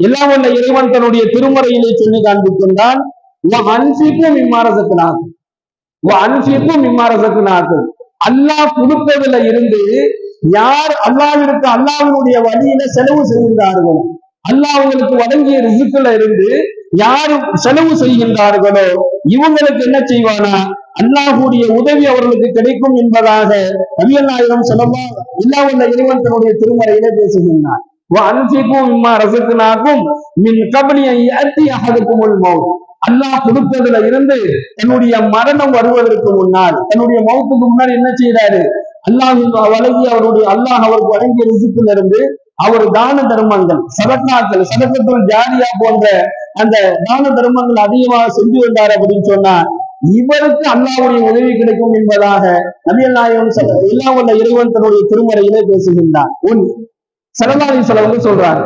எல்லாம் உள்ள இறைவன் தன்னுடைய திருமறையிலே சொல்லி காண்பிக்கின்றான். அல்லாஹ் கொடுத்ததுல இருந்து யார் அல்லாஹ்விற்கு அல்லாஹ்வுடைய வழியில செலவு செய்கின்றார்களோ, அல்லாஹ் அவங்களுக்கு வழங்கிய ரிசுக்குல இருந்து யாரு செலவு செய்கின்றார்களோ இவங்களுக்கு என்ன செய்வானா, அல்லாஹ்வுடைய உதவி அவர்களுக்கு கிடைக்கும் என்பதாக நபிகள் நாயகம் ஸல்லல்லாஹு அல்லாஹ் உள்ள இறைவன் தன்னுடைய திருமறையிலே பேசுகின்றார். அல்லாஹ் கொடுத்ததுல இருந்து தன்னுடைய மரணம் வருவதற்கு முன்னால், தன்னுடைய மௌத்துக்கு முன்னால் என்ன செய்யறாரு, அல்லாஹ் வழங்கி அவருடைய அல்லாஹ் அவருக்கு வழங்கிய ரிசுக்குல இருந்து அவர் தான தர்மங்கள், சதக்காக்கள், சதக்கத்துல் ஜாரியா போன்ற அந்த தான தர்மங்கள் அதிகமாக செஞ்சு வந்தார் அப்படின்னு சொன்னா இவருக்கு அல்லாஹ்வுடைய உதவி கிடைக்கும் என்பதாக நபிகள் நாயகம் எல்லாம் உள்ள இறைவன் தன்னுடைய திருமறையிலே பேசுகின்றார். ஸல்லல்லாஹு அலைஹி வஸல்லம் சொல்றார்,